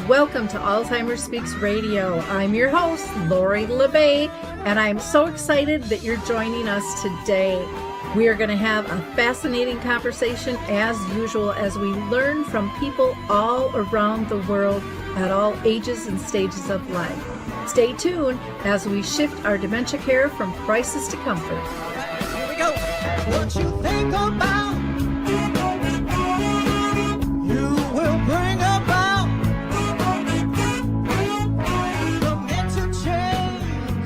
Welcome to Alzheimer Speaks Radio. I'm your host, Lori LeBay, and I'm so excited that you're joining us today. We are going to have a fascinating conversation as usual as we learn from people all around the world at all ages and stages of life. Stay tuned as we shift our dementia care from crisis to comfort. Here we go. What you think about, you will bring about. Dementia change.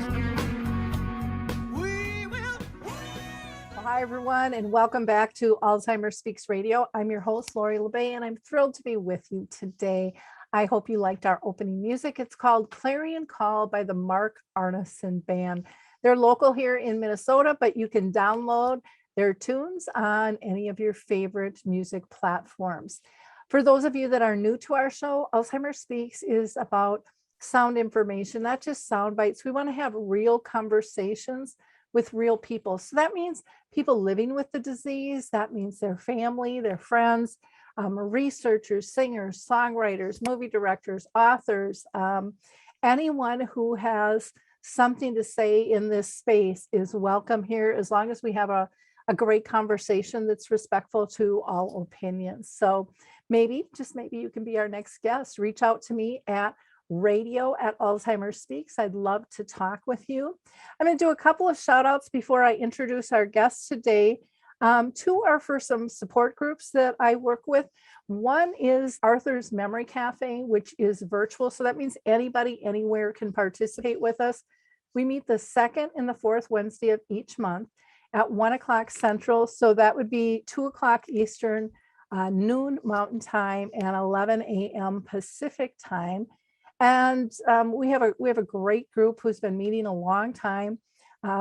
We will. Well, hi, everyone, and welcome back to Alzheimer Speaks Radio. I'm your host, Lori LeBay, and I'm thrilled to be with you today. I hope you liked our opening music. It's called Clarion Call by the Mark Arneson Band. They're local here in Minnesota, but you can download their tunes on any of your favorite music platforms. For those of you that are new to our show, Alzheimer Speaks is about sound information, not just sound bites. We want to have real conversations with real people. So that means people living with the disease. That means their family, their friends, researchers, singers, songwriters, movie directors, authors, anyone who has something to say in this space is welcome here, as long as we have a great conversation that's respectful to all opinions. So maybe, just maybe, you can be our next guest. Reach out to me at radio@Alzheimer Speaks. I'd love to talk with you. I'm going to do a couple of shout outs before I introduce our guests today. Two are for some support groups that I work with. One is Arthur's Memory Cafe, which is virtual. So that means anybody, anywhere can participate with us. We meet the second and the fourth Wednesday of each month at 1 o'clock Central. So that would be 2 o'clock Eastern, noon Mountain Time, and 11 a.m. Pacific Time. And we have a great group who's been meeting a long time.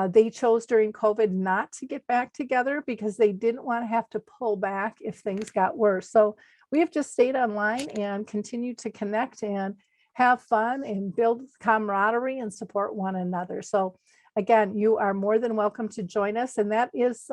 They chose during COVID not to get back together because they didn't want to have to pull back if things got worse. So we have just stayed online and continued to connect and have fun and build camaraderie and support one another. So again, you are more than welcome to join us. And that is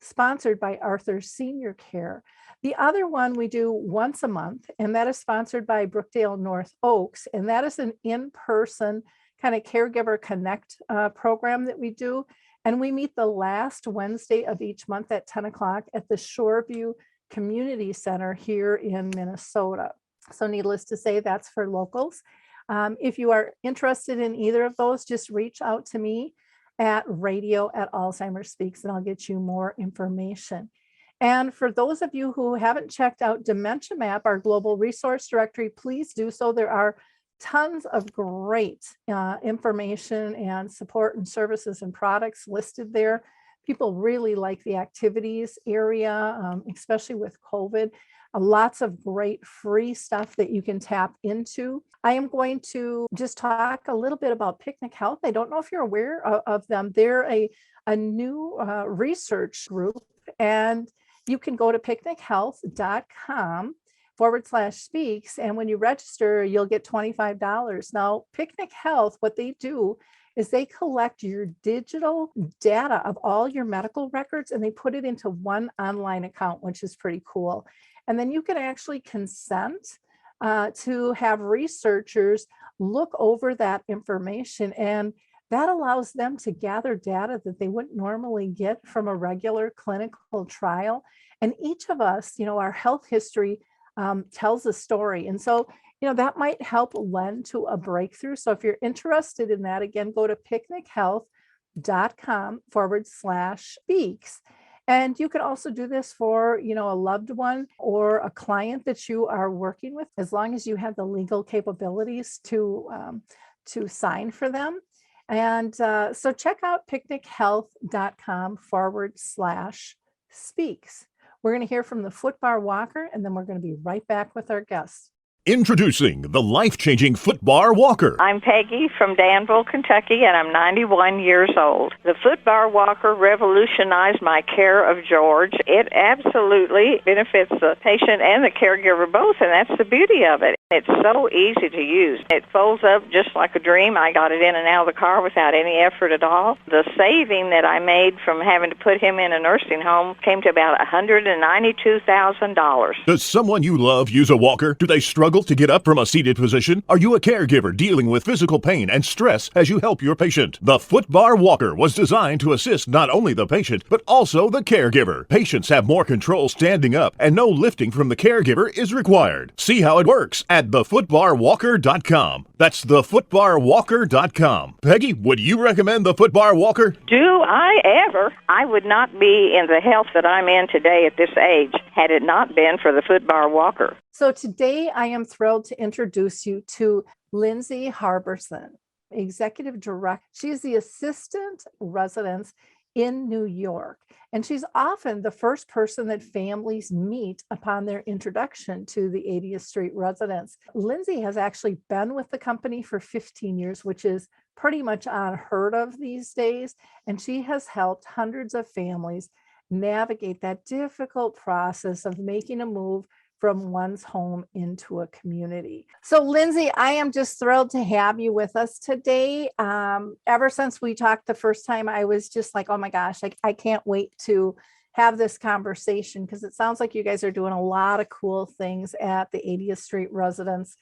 sponsored by Arthur's Senior Care. The other one we do once a month, and that is sponsored by Brookdale North Oaks. And that is an in-person kind of caregiver connect program that we do. And we meet the last Wednesday of each month at 10 o'clock at the Shoreview Community Center here in Minnesota. So needless to say, that's for locals. If you are interested in either of those, just reach out to me at radio@Alzheimer Speaks, and I'll get you more information. And for those of you who haven't checked out Dementia Map, our global resource directory, please do so. There are tons of great information and support and services and products listed there. People really like the activities area, especially with COVID. Lots of great free stuff that you can tap into. I am going to just talk a little bit about Picnic Health. I don't know if you're aware of them. They're a new research group, and you can go to picnichealth.com/speaks. And when you register, you'll get $25. Now, Picnic Health, what they do is they collect your digital data of all your medical records, and they put it into one online account, which is pretty cool. And then you can actually consent to have researchers look over that information. And that allows them to gather data that they wouldn't normally get from a regular clinical trial. And each of us, our health history tells a story. And so, that might help lend to a breakthrough. So if you're interested in that, again, go to picnichealth.com/speaks. And you can also do this for, a loved one or a client that you are working with, as long as you have the legal capabilities to sign for them. And so check out picnichealth.com/speaks. We're going to hear from the Footbar Walker, and then we're going to be right back with our guests. Introducing the life-changing Footbar Walker. I'm Peggy from Danville, Kentucky, and I'm 91 years old. The Footbar Walker revolutionized my care of George. It absolutely benefits the patient and the caregiver both, and that's the beauty of it. It's so easy to use. It folds up just like a dream. I got it in and out of the car without any effort at all. The saving that I made from having to put him in a nursing home came to about $192,000. Does someone you love use a walker? Do they struggle struggle to get up from a seated position? Are you a caregiver dealing with physical pain and stress as you help your patient? The Foot Bar Walker was designed to assist not only the patient, but also the caregiver. Patients have more control standing up, and no lifting from the caregiver is required. See how it works at thefootbarwalker.com. That's thefootbarwalker.com. Peggy, would you recommend the Foot Bar Walker? Do I ever? I would not be in the health that I'm in today at this age had it not been for the Foot Bar Walker. So today I am thrilled to introduce you to Lindsey Harbison, Executive Director. She is the Assistant Residence in New York, and she's often the first person that families meet upon their introduction to the 80th Street residence. Lindsey has actually been with the company for 15 years, which is pretty much unheard of these days, and she has helped hundreds of families navigate that difficult process of making a move from one's home into a community. So Lindsey, I am just thrilled to have you with us today. Ever since we talked the first time, I was just like, oh my gosh, I can't wait to have this conversation, because it sounds like you guys are doing a lot of cool things at the 80th Street residence.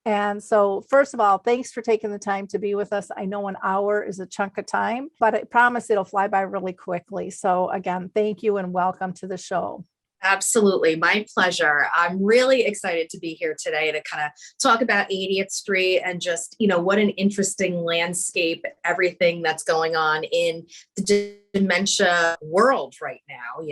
And so first of all, thanks for taking the time to be with us. I know an hour is a chunk of time, but I promise it'll fly by really quickly. So again, thank you and welcome to the show. Absolutely. My pleasure. I'm really excited to be here today to kind of talk about 80th Street and just, what an interesting landscape, everything that's going on in the dementia world right now.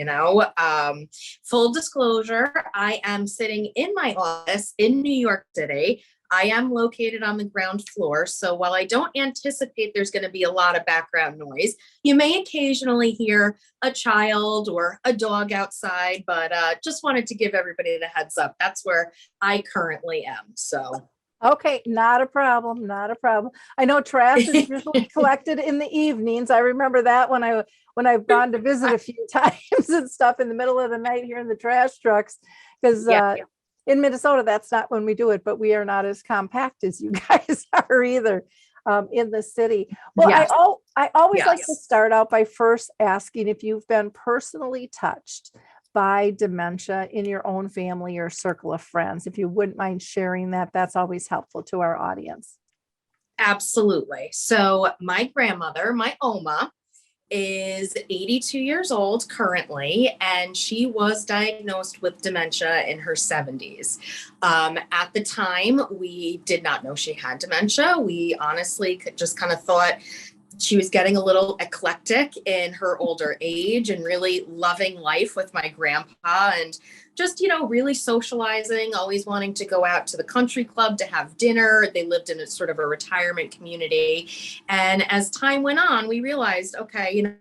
Full disclosure, I am sitting in my office in New York City. I am located on the ground floor, so while I don't anticipate there's going to be a lot of background noise, you may occasionally hear a child or a dog outside, but just wanted to give everybody the heads up. That's where I currently am. So. Okay, not a problem, not a problem. I know trash is usually collected in the evenings. I remember that when I've gone to visit a few times and stuff in the middle of the night here in the trash trucks, because in Minnesota, that's not when we do it, but we are not as compact as you guys are either in the city. Well, yes. I always like to start out by first asking if you've been personally touched by dementia in your own family or circle of friends. If you wouldn't mind sharing that, that's always helpful to our audience. Absolutely. So my grandmother, my Oma, is 82 years old currently, and she was diagnosed with dementia in her 70s. At the time, we did not know she had dementia. We honestly just kind of thought she was getting a little eclectic in her older age and really loving life with my grandpa and just, really socializing, always wanting to go out to the country club to have dinner. They lived in a sort of a retirement community. And as time went on, we realized, okay,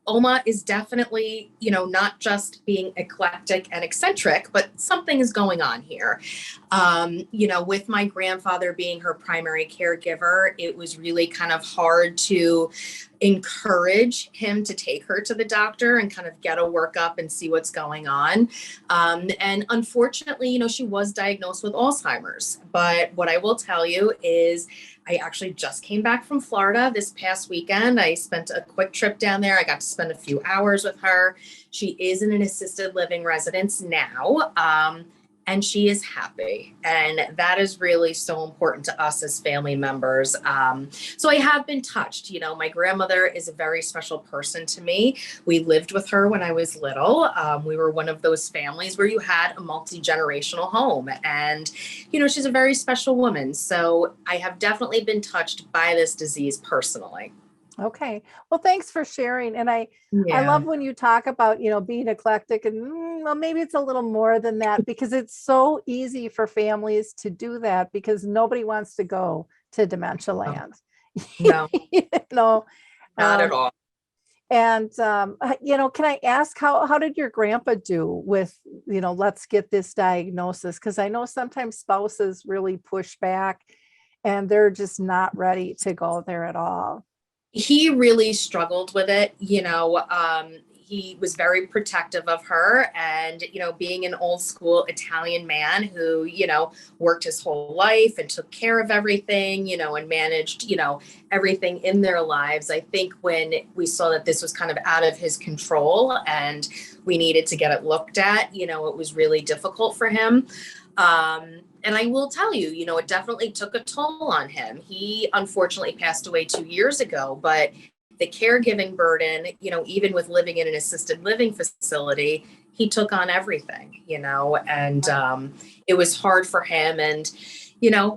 Oma is definitely, not just being eclectic and eccentric, but something is going on here. With my grandfather being her primary caregiver, it was really kind of hard to encourage him to take her to the doctor and kind of get a workup and see what's going on. And unfortunately, she was diagnosed with Alzheimer's. But what I will tell you is I actually just came back from Florida this past weekend. I spent a quick trip down there. I got to spend a few hours with her. She is in an assisted living residence now. And she is happy. And that is really so important to us as family members. So I have been touched. My grandmother is a very special person to me. We lived with her when I was little. We were one of those families where you had a multi-generational home. And, she's a very special woman. So I have definitely been touched by this disease personally. Okay. Well, thanks for sharing. And I love when you talk about, being eclectic and well, maybe it's a little more than that, because it's so easy for families to do that because nobody wants to go to dementia land. No, no, not at all. And, can I ask how did your grandpa do with, let's get this diagnosis? Because I know sometimes spouses really push back and they're just not ready to go there at all. He really struggled with it. He was very protective of her and, being an old school Italian man who, worked his whole life and took care of everything, and managed, everything in their lives. I think when we saw that this was kind of out of his control and we needed to get it looked at, it was really difficult for him. And I will tell you, it definitely took a toll on him. He unfortunately passed away 2 years ago, but the caregiving burden, even with living in an assisted living facility, he took on everything, and it was hard for him. And,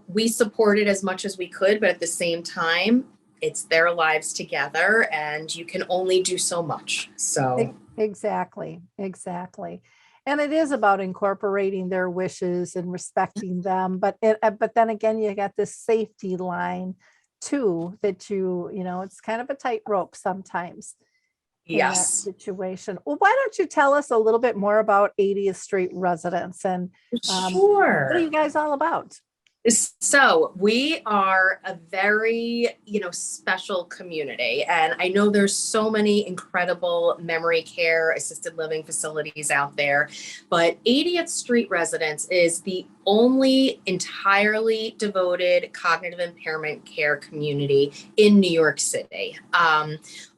we supported as much as we could, but at the same time, it's their lives together and you can only do so much. So Exactly. And it is about incorporating their wishes and respecting them. But then again, you got this safety line too, that it's kind of a tightrope sometimes in that yes, situation. Well, why don't you tell us a little bit more about 80th Street Residence and what are you sure. guys all about? So we are a very, special community. And I know there's so many incredible memory care assisted living facilities out there, but 80th Street Residence is the only entirely devoted cognitive impairment care community in New York City.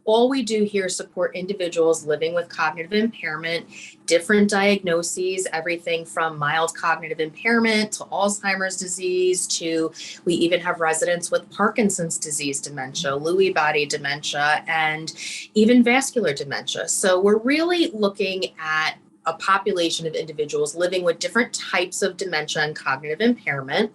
All we do here is support individuals living with cognitive impairment, different diagnoses, everything from mild cognitive impairment to Alzheimer's disease to we even have residents with Parkinson's disease dementia, Lewy body dementia, and even vascular dementia. So we're really looking at a population of individuals living with different types of dementia and cognitive impairment.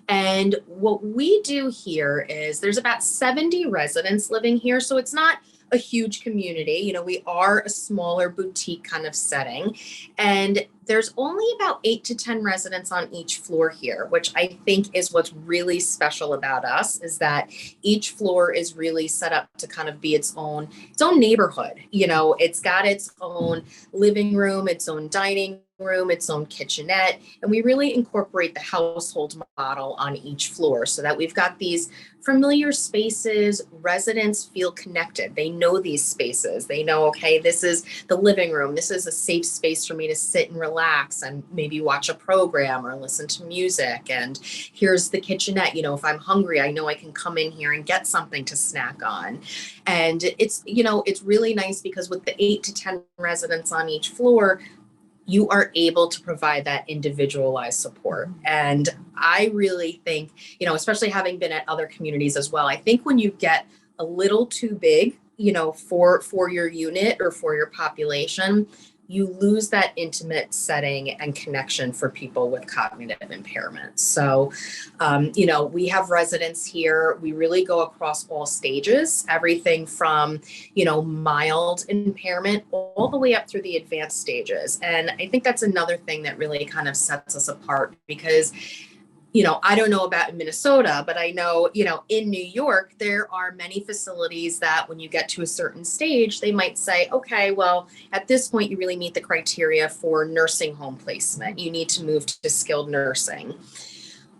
And what we do here is there's about 70 residents living here. So it's not a huge community. We are a smaller boutique kind of setting. And there's only about 8 to 10 residents on each floor here, which I think is what's really special about us, is that each floor is really set up to kind of be its own neighborhood. It's got its own living room, its own dining room, its own kitchenette, and we really incorporate the household model on each floor so that we've got these familiar spaces. Residents feel connected. They know these spaces. They know, okay, this is the living room. This is a safe space for me to sit and relax and maybe watch a program or listen to music. And here's the kitchenette. If I'm hungry, I know I can come in here and get something to snack on. And it's really nice because with the 8 to 10 residents on each floor, you are able to provide that individualized support. And I really think, especially having been at other communities as well, I think when you get a little too big, for your unit or for your population, you lose that intimate setting and connection for people with cognitive impairment. So, we have residents here. We really go across all stages, everything from, mild impairment all the way up through the advanced stages. And I think that's another thing that really kind of sets us apart because I don't know about in Minnesota, but I know, in New York, there are many facilities that when you get to a certain stage, they might say, okay, well, at this point, you really meet the criteria for nursing home placement. You need to move to skilled nursing.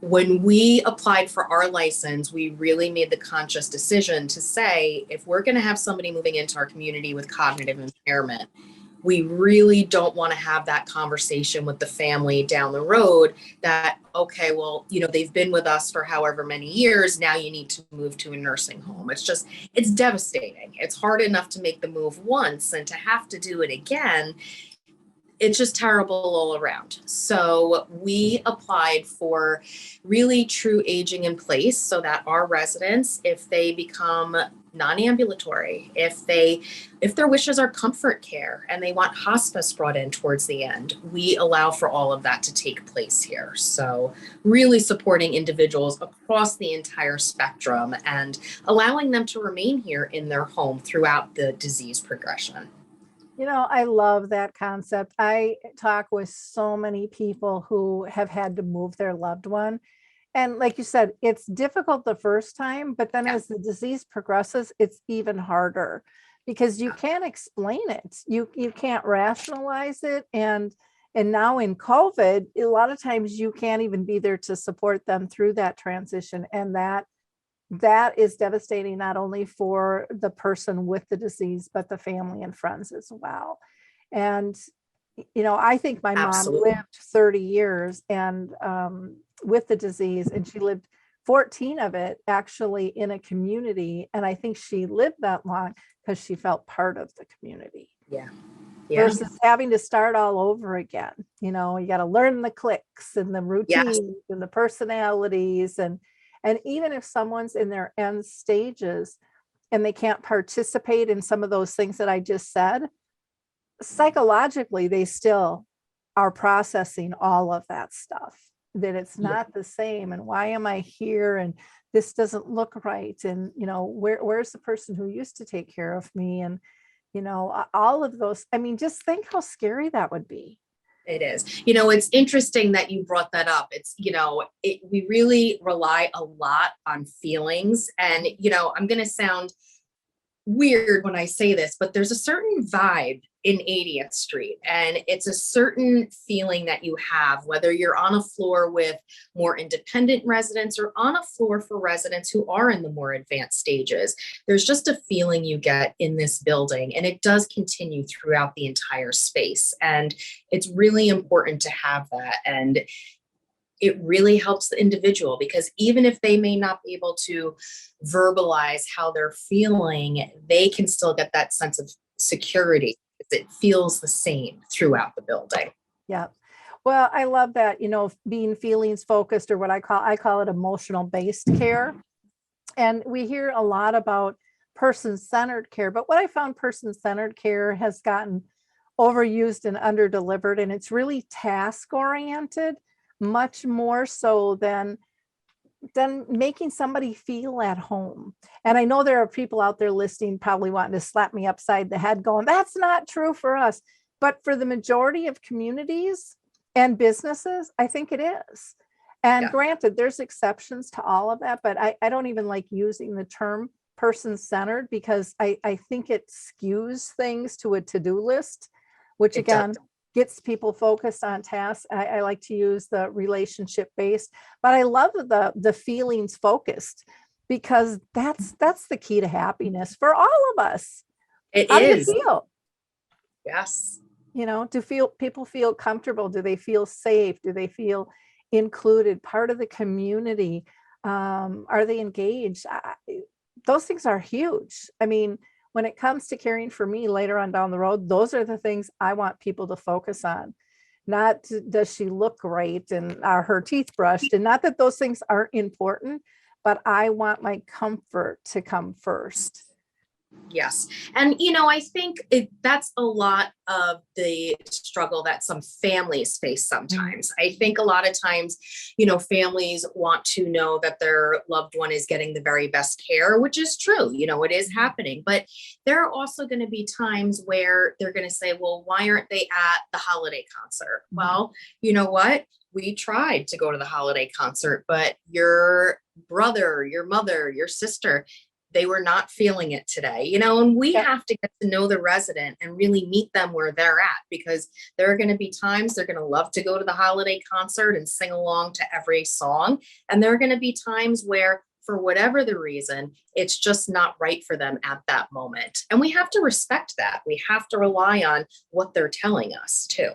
When we applied for our license, we really made the conscious decision to say, if we're going to have somebody moving into our community with cognitive impairment, we really don't want to have that conversation with the family down the road that, okay, well, they've been with us for however many years. Now you need to move to a nursing home. It's devastating. It's hard enough to make the move once, and to have to do it again, it's just terrible all around. So we applied for really true aging in place so that our residents, if they become non-ambulatory, if their wishes are comfort care and they want hospice brought in towards the end, we allow for all of that to take place here. So really supporting individuals across the entire spectrum and allowing them to remain here in their home throughout the disease progression. I love that concept. I talk with so many people who have had to move their loved one. And like you said, it's difficult the first time, but then as the disease progresses, it's even harder because you can't explain it. You can't rationalize it. And now in COVID, a lot of times you can't even be there to support them through that transition. And that is devastating, not only for the person with the disease, but the family and friends as well. And, I think my mom Absolutely. lived 30 years and with the disease, and she lived 14 of it actually in a community. And I think she lived that long because she felt part of the community. Yeah. Yeah. versus having to start all over again. You know, you got to learn the clicks and the routines and the personalities. And even if someone's in their end stages and they can't participate in some of those things that I just said, psychologically, they still are processing all of that stuff, that it's not the same. And why am I here? And this doesn't look right. And, you know, where's the person who used to take care of me? And, you know, all of those. I mean, just think how scary that would be. It is. You know, it's interesting that you brought that up. It's, you know, we really rely a lot on feelings. And, you know, I'm going to sound weird when I say this, but there's a certain vibe in 80th Street, and it's a certain feeling that you have, whether you're on a floor with more independent residents or on a floor for residents who are in the more advanced stages. There's just a feeling you get in this building, and it does continue throughout the entire space. And it's really important to have that. And it really helps the individual, because even if they may not be able to verbalize how they're feeling, they can still get that sense of security. It feels the same throughout the building. Yeah. Well, I love that, you know, being feelings focused, or what I call it emotional based care. And we hear a lot about person-centered care, but what I found, person-centered care has gotten overused and underdelivered, and it's really task oriented, much more so than making somebody feel at home. And I know there are people out there listening probably wanting to slap me upside the head going, that's not true for us. But for the majority of communities and businesses, I think it is. And granted, there's exceptions to all of that, but I don't even like using the term person-centered, because I think it skews things to a to-do list, which again, gets people focused on tasks. I like to use the relationship based, but I love the feelings focused, because that's the key to happiness for all of us. It How is. do you feel? Yes. You know, people feel comfortable? Do they feel safe? Do they feel included, part of the community? Are they engaged? Those things are huge. I mean, when it comes to caring for me later on down the road, those are the things I want people to focus on. Not does she look great and are her teeth brushed, and not that those things aren't important, but I want my comfort to come first. Yes. And, you know, I think that's a lot of the struggle that some families face sometimes. I think a lot of times, you know, families want to know that their loved one is getting the very best care, which is true. You know, it is happening. But there are also going to be times where they're going to say, well, why aren't they at the holiday concert? Well, you know what? We tried to go to the holiday concert, but your brother, your mother, your sister, they were not feeling it today, you know, and we have to get to know the resident and really meet them where they're at, because there are going to be times they're going to love to go to the holiday concert and sing along to every song. And there are going to be times where, for whatever the reason, it's just not right for them at that moment. And we have to respect that. We have to rely on what they're telling us too.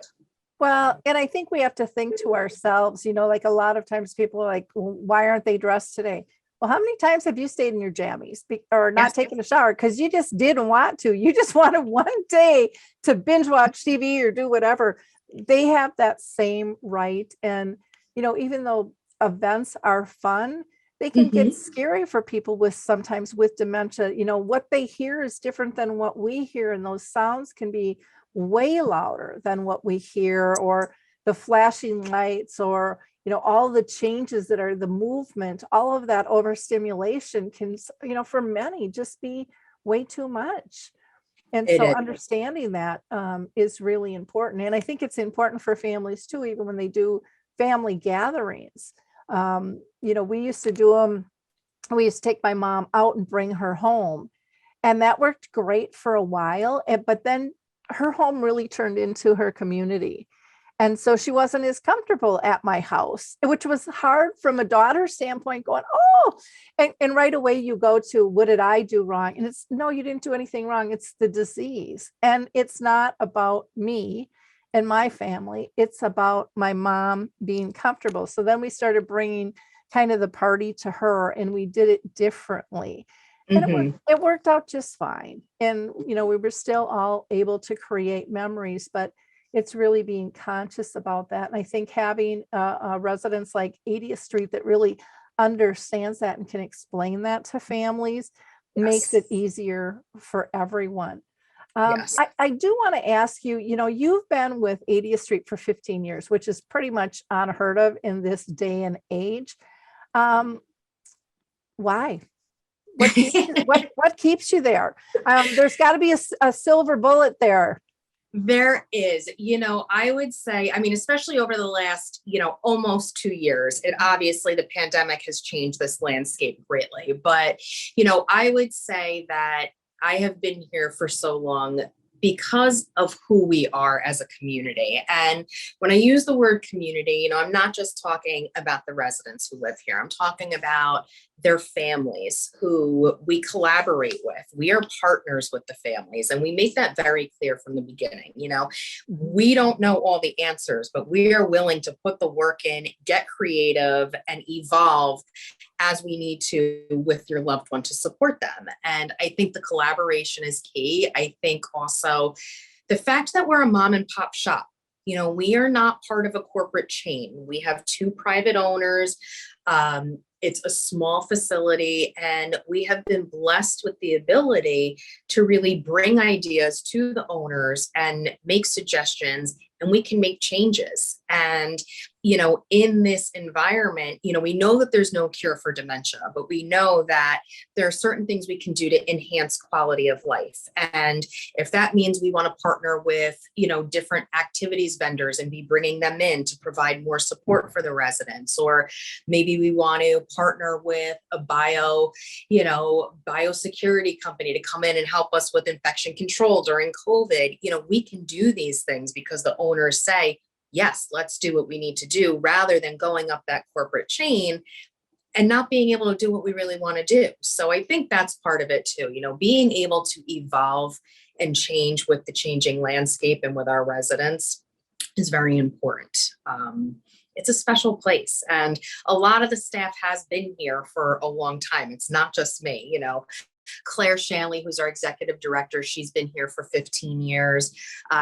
Well, and I think we have to think to ourselves, you know, like a lot of times people are like, well, why aren't they dressed today? Well, how many times have you stayed in your jammies or not taken a shower because you just didn't want to? You just wanted one day to binge watch TV or do whatever. They have that same right. And, you know, even though events are fun, they can get scary for people sometimes with dementia. You know, what they hear is different than what we hear. And those sounds can be way louder than what we hear, or the flashing lights, or, you know, all the changes that are the movement, all of that overstimulation can, you know, for many just be way too much. And so understanding that is really important. And I think it's important for families too, even when they do family gatherings. You know, we used to do them. We used to take my mom out and bring her home. And that worked great for a while. But then her home really turned into her community. And so she wasn't as comfortable at my house, which was hard from a daughter's standpoint, going, oh, and right away you go to, what did I do wrong? And it's, no, you didn't do anything wrong. It's the disease. And it's not about me and my family. It's about my mom being comfortable. So then we started bringing kind of the party to her, and we did it differently. And Mhm. it worked out just fine. And, we were still all able to create memories, but it's really being conscious about that. And I think having a residence like 80th Street that really understands that and can explain that to families makes Yes. it easier for everyone. Yes. I do want to ask you, you've been with 80th Street for 15 years, which is pretty much unheard of in this day and age. Um, why? What keeps you there? There's got to be a silver bullet there. There is, I would say, I mean, especially over the last, almost 2 years, it obviously the pandemic has changed this landscape greatly. But, I would say that I have been here for so long because of who we are as a community. And when I use the word community, I'm not just talking about the residents who live here. I'm talking about their families who we collaborate with. We are partners with the families, and we make that very clear from the beginning. We don't know all the answers, but we are willing to put the work in, get creative, and evolve as we need to with your loved one to support them. And I think the collaboration is key. I think also the fact that we're a mom and pop shop. We are not part of a corporate chain. We have two private owners. It's a small facility, and we have been blessed with the ability to really bring ideas to the owners and make suggestions, and we can make changes. And, in this environment, we know that there's no cure for dementia, but we know that there are certain things we can do to enhance quality of life. And if that means we want to partner with, different activities vendors and be bringing them in to provide more support for the residents, or maybe we want to partner with a biosecurity company to come in and help us with infection control during COVID. We can do these things because the owners say, yes, let's do what we need to do, rather than going up that corporate chain and not being able to do what we really want to do. So I think that's part of it too, being able to evolve and change with the changing landscape and with our residents is very important. It's a special place, and a lot of the staff has been here for a long time. It's not just me, Claire Shanley, who's our executive director, she's been here for 15 years.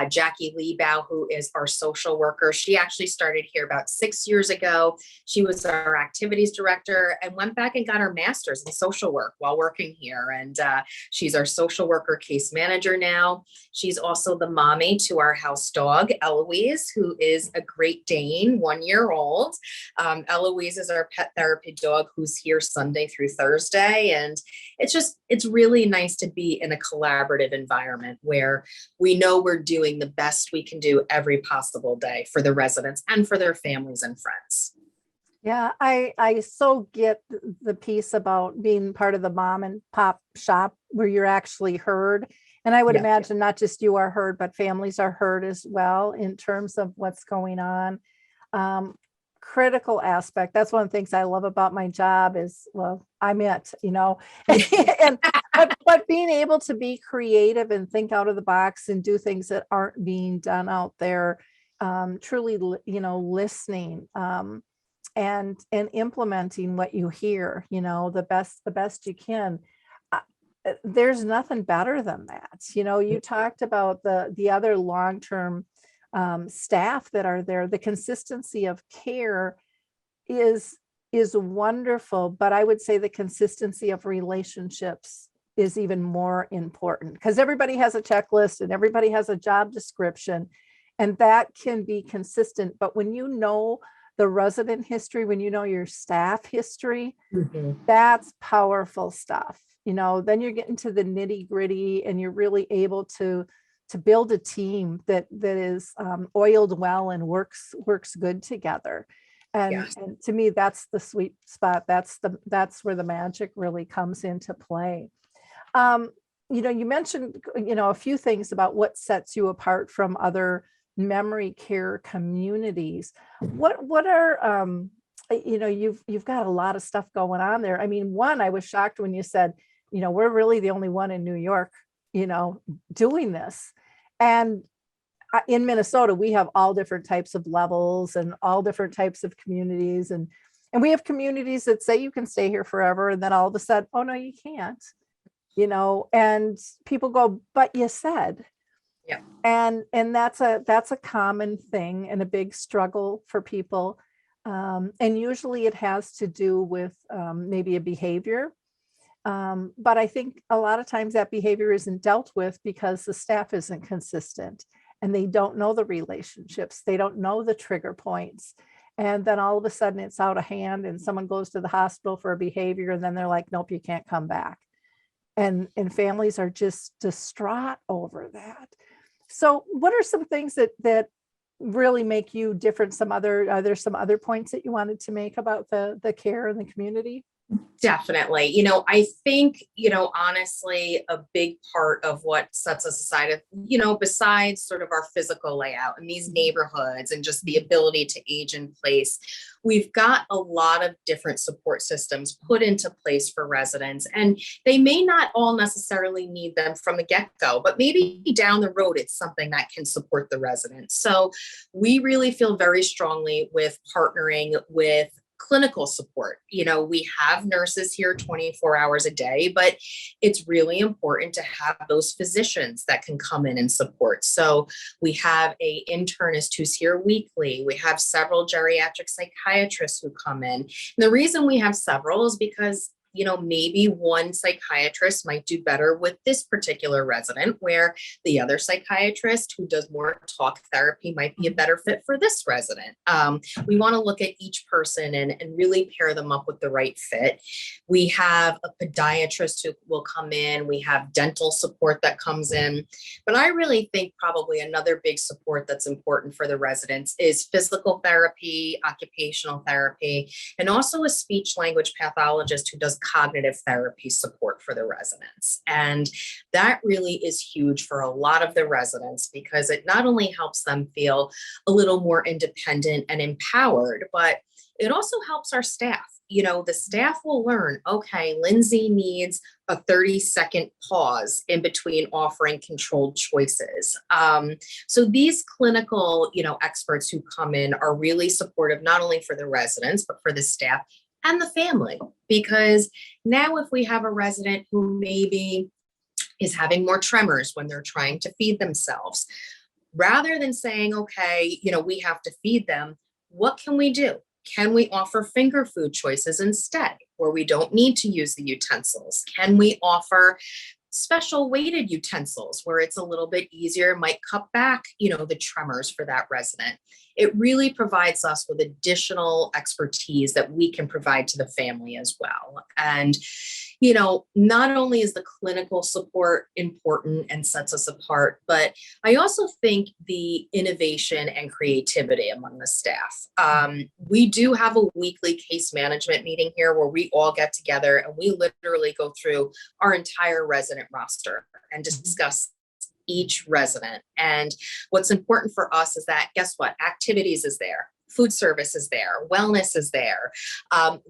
Jackie Liebau, who is our social worker, she actually started here about 6 years ago. She was our activities director and went back and got her master's in social work while working here. And she's our social worker case manager now. She's also the mommy to our house dog, Eloise, who is a Great Dane, 1 year old. Eloise is our pet therapy dog who's here Sunday through Thursday. And it's really nice to be in a collaborative environment where we know we're doing the best we can do every possible day for the residents and for their families and friends. Yeah, I so get the piece about being part of the mom and pop shop where you're actually heard. And I would imagine not just you are heard, but families are heard as well in terms of what's going on. Critical aspect. That's one of the things I love about my job is, well, I'm it, and but being able to be creative and think out of the box and do things that aren't being done out there, truly, listening, and implementing what you hear, the best you can. There's nothing better than that. You talked about the other long-term staff that are there. The consistency of care is wonderful, but I would say the consistency of relationships is even more important, because everybody has a checklist and everybody has a job description, and that can be consistent. But when you know the resident history, when you know your staff history, that's powerful stuff. Then you're getting to the nitty gritty, and you're really able to build a team that is oiled well and works good together. And to me, that's the sweet spot. That's where the magic really comes into play. You mentioned, a few things about what sets you apart from other memory care communities. What are, you've got a lot of stuff going on there. I mean, one, I was shocked when you said, we're really the only one in New York, doing this. And in Minnesota, we have all different types of levels and all different types of communities. And we have communities that say you can stay here forever. And then all of a sudden, oh, no, you can't. and people go, but you said. Yeah. And that's a common thing and a big struggle for people. And usually it has to do with maybe a behavior. But I think a lot of times that behavior isn't dealt with because the staff isn't consistent and they don't know the relationships. They don't know the trigger points. And then all of a sudden it's out of hand and someone goes to the hospital for a behavior and then they're like, nope, you can't come back. And families are just distraught over that. So what are some things that really make you different? Are there some other points that you wanted to make about the care in the community? Definitely. I think, honestly, a big part of what sets us aside, besides sort of our physical layout in these neighborhoods and just the ability to age in place, we've got a lot of different support systems put into place for residents. And they may not all necessarily need them from the get-go, but maybe down the road, it's something that can support the residents. So we really feel very strongly with partnering with clinical support. We have nurses here 24 hours a day, but it's really important to have those physicians that can come in and support. So we have a internist who's here weekly. We have several geriatric psychiatrists who come in. And the reason we have several is because maybe one psychiatrist might do better with this particular resident, where the other psychiatrist who does more talk therapy might be a better fit for this resident. We want to look at each person and really pair them up with the right fit. We have a podiatrist who will come in. We have dental support that comes in. But I really think probably another big support that's important for the residents is physical therapy, occupational therapy, and also a speech language pathologist who does cognitive therapy support for the residents. And that really is huge for a lot of the residents because it not only helps them feel a little more independent and empowered, but it also helps our staff. The staff will learn, okay, Lindsey needs a 30-second pause in between offering controlled choices. So these clinical, experts who come in are really supportive, not only for the residents, but for the staff and the family. Because now if we have a resident who maybe is having more tremors when they're trying to feed themselves, rather than saying, okay, we have to feed them, what can we do? Can we offer finger food choices instead, where we don't need to use the utensils? Can we offer special weighted utensils where it's a little bit easier, might cut back, the tremors for that resident? It really provides us with additional expertise that we can provide to the family as well. And, not only is the clinical support important and sets us apart, but I also think the innovation and creativity among the staff. We do have a weekly case management meeting here where we all get together and we literally go through our entire resident roster and discuss each resident. And what's important for us is that, guess what? Activities is there. Food service is there, wellness is there.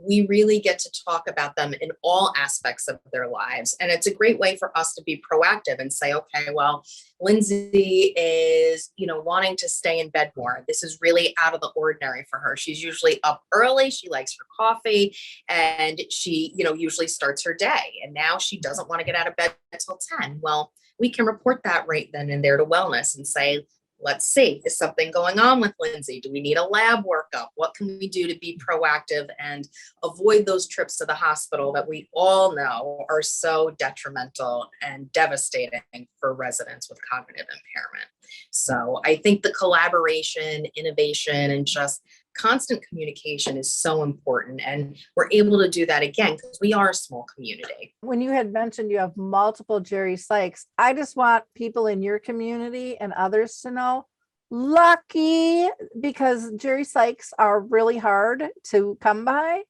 We really get to talk about them in all aspects of their lives. And it's a great way for us to be proactive and say, okay, well, Lindsey is, wanting to stay in bed more. This is really out of the ordinary for her. She's usually up early. She likes her coffee and she, usually starts her day. And now she doesn't want to get out of bed until 10. Well, we can report that right then and there to wellness and say, let's see, is something going on with Lindsey? Do we need a lab workup? What can we do to be proactive and avoid those trips to the hospital that we all know are so detrimental and devastating for residents with cognitive impairment? So I think the collaboration, innovation, and just constant communication is so important. And we're able to do that again because we are a small community. When you had mentioned you have multiple Jerry Sykes, I just want people in your community and others to know, lucky, because Jerry Sykes are really hard to come by.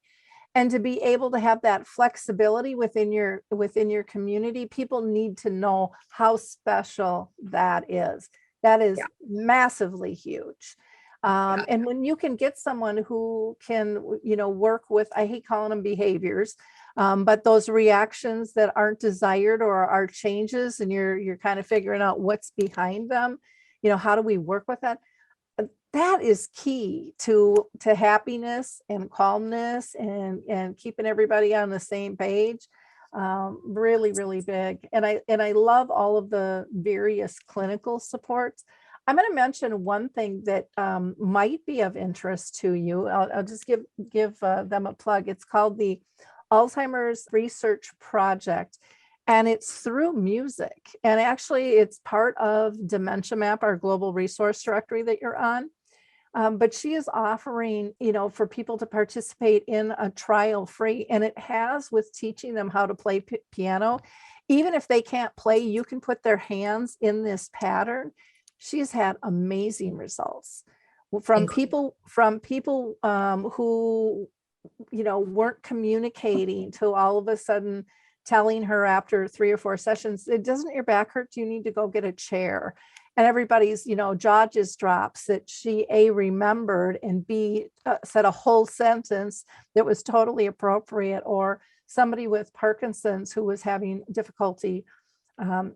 And to be able to have that flexibility within your community, people need to know how special that is. That is massively huge. And when you can get someone who can, work with, I hate calling them behaviors, but those reactions that aren't desired or are changes, and you're kind of figuring out what's behind them, how do we work with that? That is key to happiness and calmness and keeping everybody on the same page. Really, really big. And I love all of the various clinical supports. I'm going to mention one thing that might be of interest to you. I'll just give them a plug. It's called the Alzheimer's Research Project, and it's through music. And actually, it's part of Dementia Map, our global resource directory that you're on. But she is offering, for people to participate in a trial free, and it has with teaching them how to play piano. Even if they can't play, you can put their hands in this pattern. She's had amazing results from people who, weren't communicating, to all of a sudden telling her after 3 or 4 sessions, doesn't your back hurt? Do you need to go get a chair? And everybody's, jaw just drops that she A, remembered, and B, said a whole sentence that was totally appropriate. Or somebody with Parkinson's who was having difficulty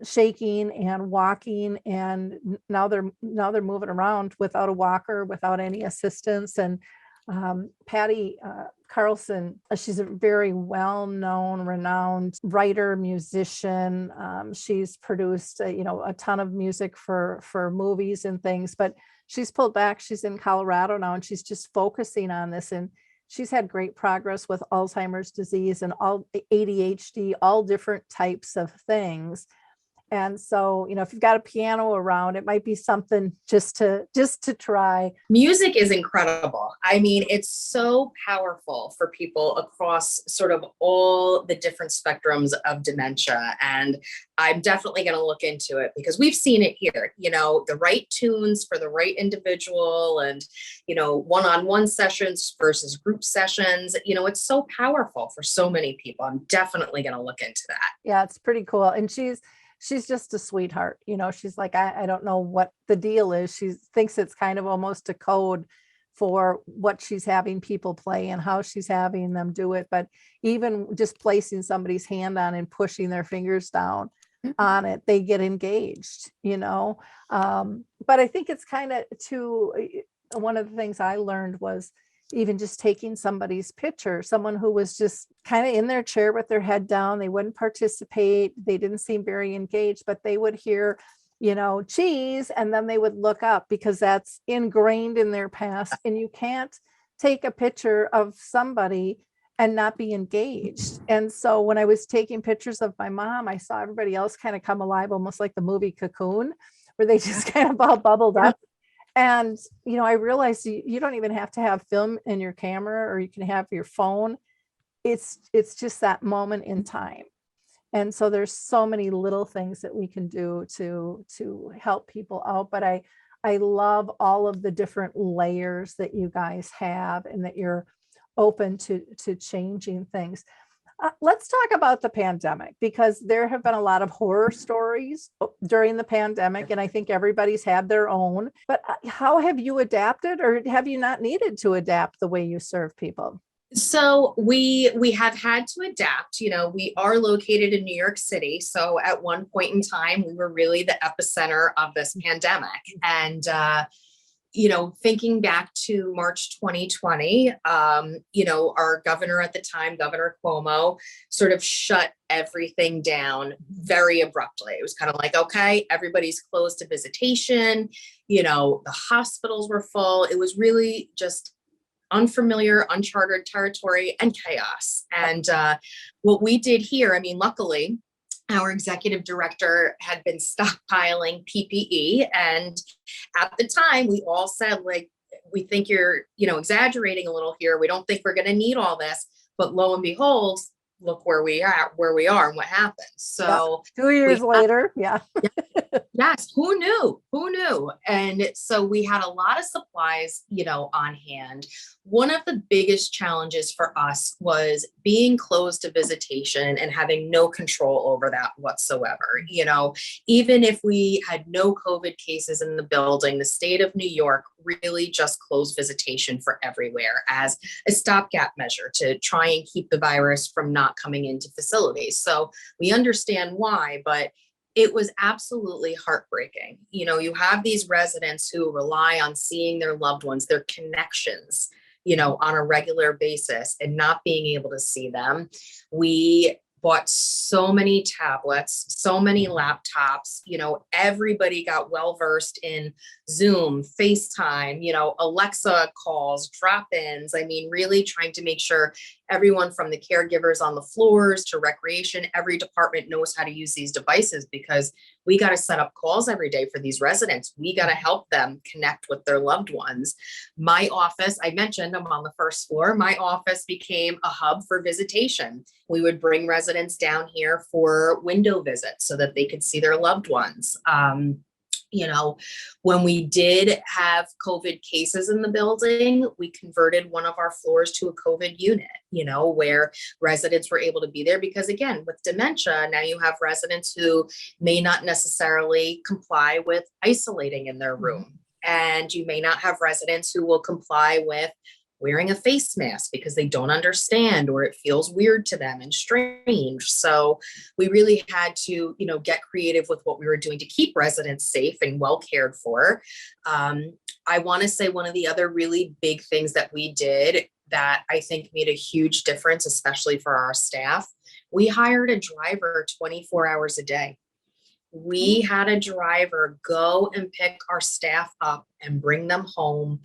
shaking and walking, and now they're moving around without a walker, without any assistance. And Patty Carlson, she's a very well-known, renowned writer, musician. She's produced, a ton of music for movies and things, but she's pulled back. She's in Colorado now, and she's just focusing on this. And she's had great progress with Alzheimer's disease and all ADHD, all different types of things. And so, if you've got a piano around, it might be something just to try. Music is incredible. I mean, it's so powerful for people across sort of all the different spectrums of dementia. And I'm definitely going to look into it, because we've seen it here, the right tunes for the right individual, and, one-on-one sessions versus group sessions. It's so powerful for so many people. I'm definitely going to look into that. Yeah, it's pretty cool. And she's just a sweetheart. She's like, I don't know what the deal is. She thinks it's kind of almost a code for what she's having people play and how she's having them do it. But even just placing somebody's hand on and pushing their fingers down on it, they get engaged, But I think it's kind of one of the things I learned was even just taking somebody's picture, someone who was just kind of in their chair with their head down. They wouldn't participate. They didn't seem very engaged, but they would hear, cheese, and then they would look up, because that's ingrained in their past. And you can't take a picture of somebody and not be engaged. And so when I was taking pictures of my mom, I saw everybody else kind of come alive, almost like the movie Cocoon, where they just kind of all bubbled up. And, I realized you don't even have to have film in your camera, or you can have your phone. It's just that moment in time. And so there's so many little things that we can do to help people out. But I love all of the different layers that you guys have, and that you're open to changing things. Let's talk about the pandemic, because there have been a lot of horror stories during the pandemic, and I think everybody's had their own. But how have you adapted, or have you not needed to adapt the way you serve people? So we have had to adapt. We are located in New York City. So at one point in time, we were really the epicenter of this pandemic. And thinking back to March 2020, our governor at the time, Governor Cuomo, sort of shut everything down very abruptly. It was kind of like, okay, everybody's closed to visitation. The hospitals were full. It was really just unfamiliar, uncharted territory and chaos. And what we did here, luckily, our executive director had been stockpiling PPE. And at the time, we all said, we think you're, exaggerating a little here. We don't think we're going to need all this. But lo and behold, look where we are and what happened. So 2 years later. Yeah. Yes. Who knew? And so we had a lot of supplies, on hand. One of the biggest challenges for us was being closed to visitation and having no control over that whatsoever. Even if we had no COVID cases in the building, the state of New York really just closed visitation for everywhere as a stopgap measure to try and keep the virus from not coming into facilities. So we understand why, but it was absolutely heartbreaking. You have these residents who rely on seeing their loved ones, their connections, on a regular basis, and not being able to see them. We bought so many tablets, so many laptops, everybody got well versed in Zoom, FaceTime, Alexa calls, drop-ins. I mean, really trying to make sure everyone from the caregivers on the floors to recreation, every department knows how to use these devices, because we got to set up calls every day for these residents. We got to help them connect with their loved ones. My office, I mentioned I'm on the first floor. My office became a hub for visitation. We would bring residents down here for window visits so that they could see their loved ones. When we did have COVID cases in the building, we converted one of our floors to a COVID unit, where residents were able to be there, because again, with dementia, now you have residents who may not necessarily comply with isolating in their room. And you may not have residents who will comply with wearing a face mask because they don't understand, or it feels weird to them and strange. So we really had to, get creative with what we were doing to keep residents safe and well cared for. I want to say one of the other really big things that we did that I think made a huge difference, especially for our staff, we hired a driver 24 hours a day. We had a driver go and pick our staff up and bring them home.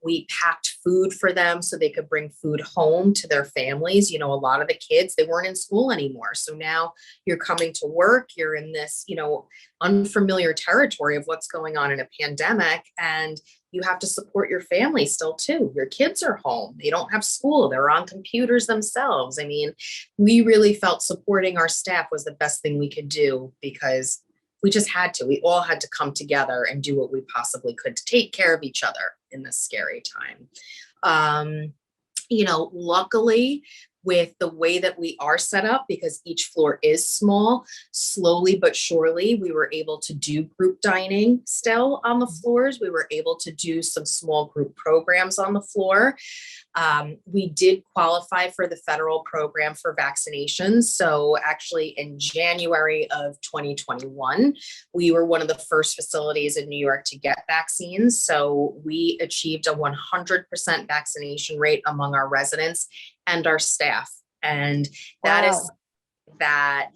We packed food for them so they could bring food home to their families. A lot of the kids, they weren't in school anymore. So now you're coming to work, you're in this, unfamiliar territory of what's going on in a pandemic, and you have to support your family still too. Your kids are home. They don't have school. They're on computers themselves. I mean, we really felt supporting our staff was the best thing we could do, because we just had to. We all had to come together and do what we possibly could to take care of each other in this scary time. Luckily, with the way that we are set up, because each floor is small, slowly but surely, we were able to do group dining still on the floors. We were able to do some small group programs on the floor. We did qualify for the federal program for vaccinations. So actually in January of 2021, we were one of the first facilities in New York to get vaccines. So we achieved a 100% vaccination rate among our residents and our staff. And that is that,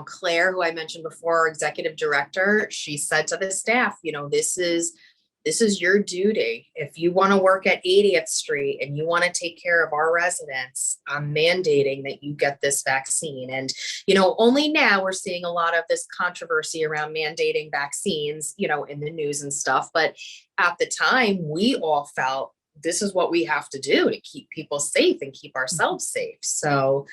Claire, who I mentioned before, our executive director, she said to the staff, this is your duty. If you want to work at 80th Street and you want to take care of our residents, I'm mandating that you get this vaccine. And, only now we're seeing a lot of this controversy around mandating vaccines, in the news and stuff. But at the time, we all felt this is what we have to do to keep people safe and keep ourselves safe. So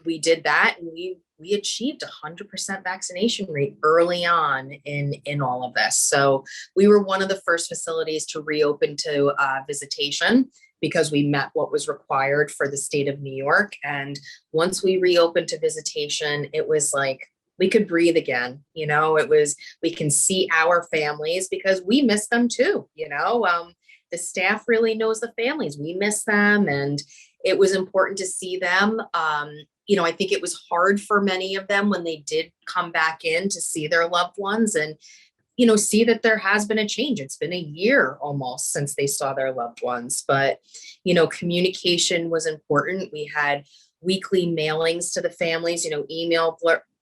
we did that, and we achieved 100% vaccination rate early on in all of this. So we were one of the first facilities to reopen to visitation, because we met what was required for the state of New York. And once we reopened to visitation, it was like we could breathe again. We can see our families, because we miss them too. The staff really knows the families. We miss them, and it was important to see them. I think it was hard for many of them when they did come back in to see their loved ones and, see that there has been a change. It's been a year almost since they saw their loved ones, but, communication was important. We had weekly mailings to the families, email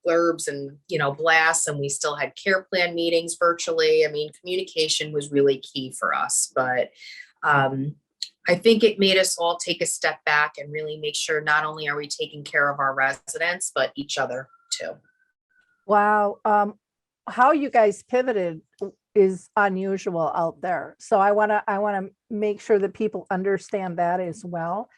blurbs and, blasts, and we still had care plan meetings virtually. I mean, communication was really key for us, but, I think it made us all take a step back and really make sure not only are we taking care of our residents, but each other too. Wow. How you guys pivoted is unusual out there. So I want to make sure that people understand that as well.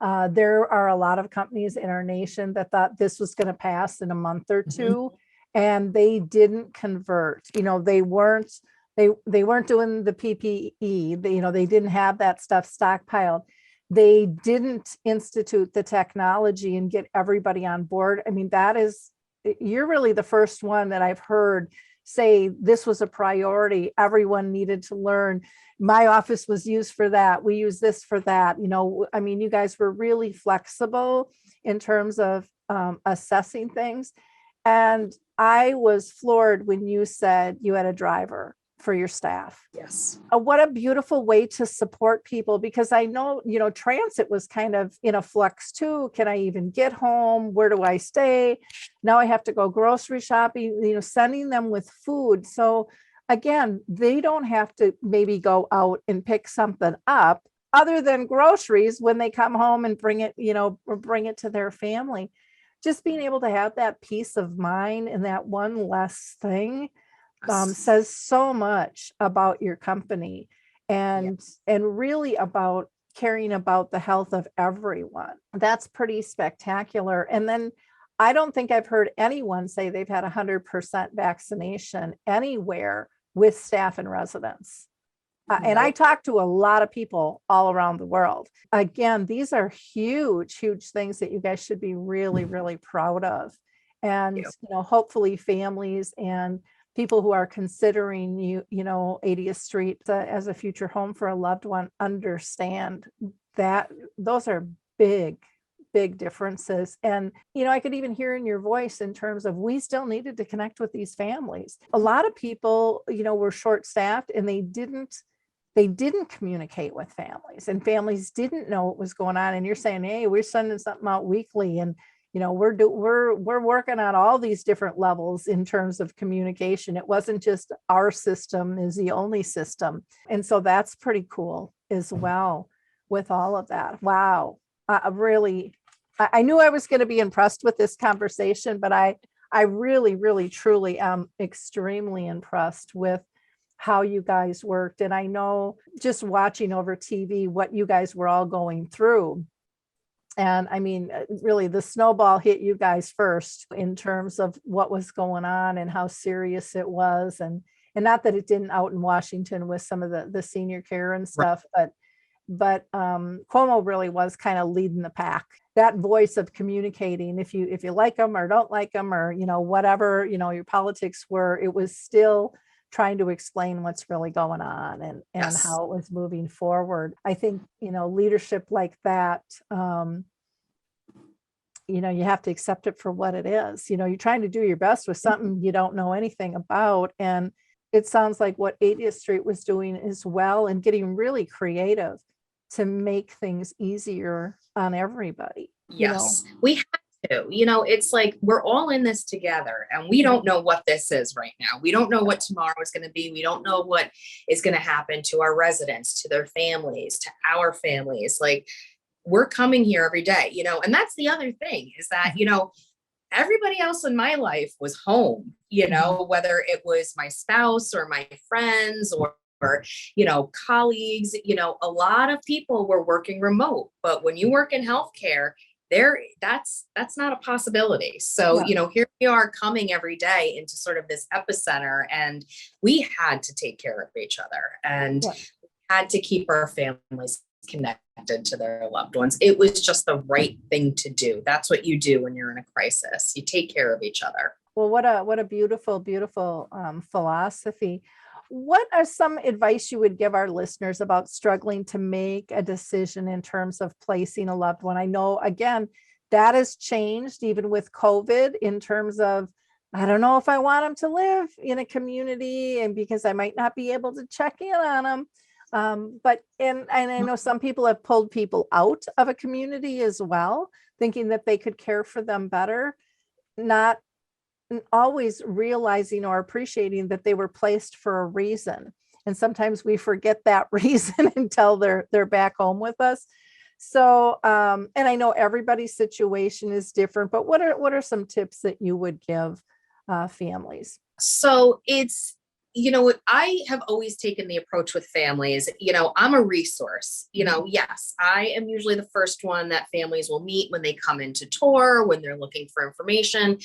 There are a lot of companies in our nation that thought this was going to pass in a month or two, and they didn't convert. They weren't doing the PPE. They didn't have that stuff stockpiled. They didn't institute the technology and get everybody on board. I mean, you're really the first one that I've heard say this was a priority. Everyone needed to learn. My office was used for that. We use this for that. You guys were really flexible in terms of assessing things. And I was floored when you said you had a driver. for your staff. Yes. What a beautiful way to support people, because I know, transit was kind of in a flux too. Can I even get home? Where do I stay? Now I have to go grocery shopping, sending them with food. So again, they don't have to maybe go out and pick something up other than groceries when they come home and bring it, or bring it to their family. Just being able to have that peace of mind and that one less thing says so much about your company and really about caring about the health of everyone. That's pretty spectacular. And then I don't think I've heard anyone say they've had 100% vaccination anywhere with staff and residents. And I talk to a lot of people all around the world. Again, these are huge, huge things that you guys should be really, really proud of. And, hopefully families and people who are considering 80th Street as a future home for a loved one understand that those are big differences. And, I could even hear in your voice in terms of we still needed to connect with these families. A lot of people, were short staffed and they didn't communicate with families, and families didn't know what was going on. And you're saying, hey, we're sending something out weekly, and we're working on all these different levels in terms of communication. It wasn't just our system is the only system. And so that's pretty cool as well with all of that. Wow. I knew I was going to be impressed with this conversation, but I really, really, truly am extremely impressed with how you guys worked. And I know just watching over TV what you guys were all going through. And I mean, really, the snowball hit you guys first in terms of what was going on and how serious it was. And not that it didn't out in Washington with some of the senior care and stuff, but Cuomo really was kind of leading the pack. That voice of communicating, if you like them or don't like them, or, whatever, your politics were, it was still trying to explain what's really going on and how it was moving forward. I think, leadership like that, you have to accept it for what it is. You're trying to do your best with something you don't know anything about. And it sounds like what 80th Street was doing as well, and getting really creative to make things easier on everybody. Yes, we have to. It's like we're all in this together, and we don't know what this is right now. We don't know what tomorrow is going to be. We don't know what is going to happen to our residents, to their families, to our families. Like, we're coming here every day, and that's the other thing is that, everybody else in my life was home, whether it was my spouse or my friends or colleagues, a lot of people were working remote. But when you work in healthcare, that's not a possibility. So, here we are coming every day into sort of this epicenter, and we had to take care of each other and had to keep our families connected to their loved ones. It was just the right thing to do. That's what you do when you're in a crisis. You take care of each other. Well, what a beautiful, beautiful philosophy. What are some advice you would give our listeners about struggling to make a decision in terms of placing a loved one? I know, again, that has changed even with COVID in terms of, I don't know if I want them to live in a community, and because I might not be able to check in on them. But I know some people have pulled people out of a community as well, thinking that they could care for them better, not always realizing or appreciating that they were placed for a reason. And sometimes we forget that reason until they're back home with us. So, and I know everybody's situation is different, but what are some tips that you would give families? So it's, I have always taken the approach with families, I'm a resource, yes, I am usually the first one that families will meet when they come into tour, when they're looking for information,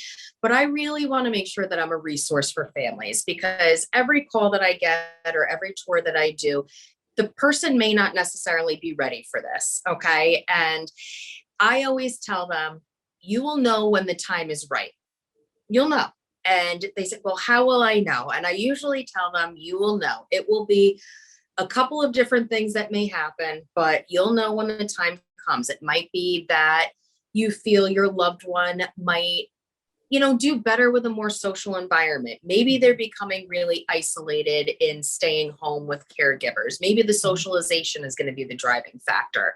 but I really want to make sure that I'm a resource for families, because every call that I get or every tour that I do, the person may not necessarily be ready for this. Okay. And I always tell them, you will know when the time is right. You'll know. And they said, well, how will I know? And I usually tell them, you will know. It will be a couple of different things that may happen, but you'll know when the time comes. It might be that you feel your loved one might do better with a more social environment. Maybe they're becoming really isolated in staying home with caregivers. Maybe the socialization is going to be the driving factor.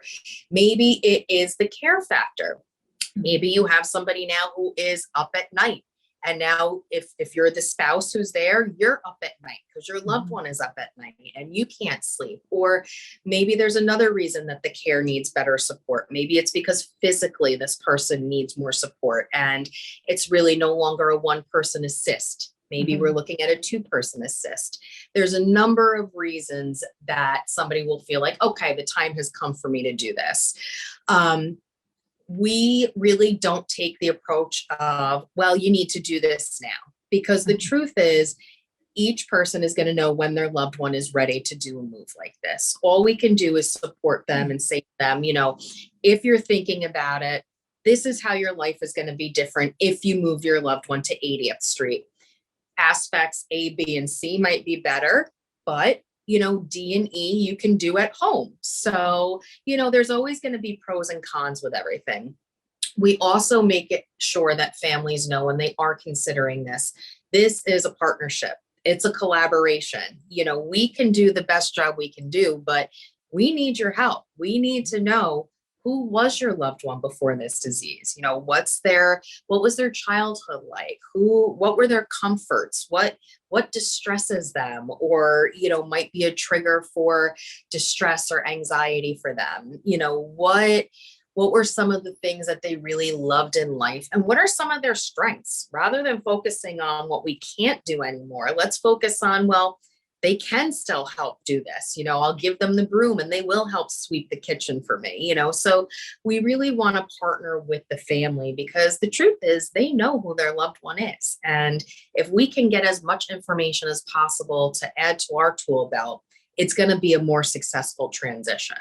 Maybe it is the care factor. Maybe you have somebody now who is up at night. And now if you're the spouse who's there, you're up at night because your loved one is up at night and you can't sleep. Or maybe there's another reason that the care needs better support. Maybe it's because physically this person needs more support and it's really no longer a one person assist. Maybe we're looking at a 2-person assist. There's a number of reasons that somebody will feel like, okay, the time has come for me to do this. We really don't take the approach of, well, you need to do this now, because the truth is each person is going to know when their loved one is ready to do a move like this. All we can do is support them and say to them, if you're thinking about it, this is how your life is going to be different if you move your loved one to 80th Street. Aspects A, B, and C might be better, but D and E you can do at home. So, there's always going to be pros and cons with everything. We also make it sure that families know when they are considering this is a partnership. It's a collaboration. We can do the best job we can do, but we need your help. We need to know, who was your loved one before this disease? What was their childhood like? What were their comforts? What distresses them, or, might be a trigger for distress or anxiety for them? What were some of the things that they really loved in life? And what are some of their strengths? Rather than focusing on what we can't do anymore, let's focus on, well, they can still help do this. I'll give them the broom and they will help sweep the kitchen for me, so we really want to partner with the family, because the truth is they know who their loved one is. And if we can get as much information as possible to add to our tool belt, it's going to be a more successful transition.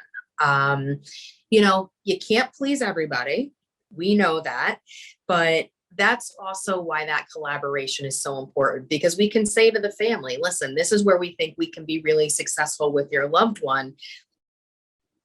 You can't please everybody. We know that, but that's also why that collaboration is so important, because we can say to the family, listen, this is where we think we can be really successful with your loved one,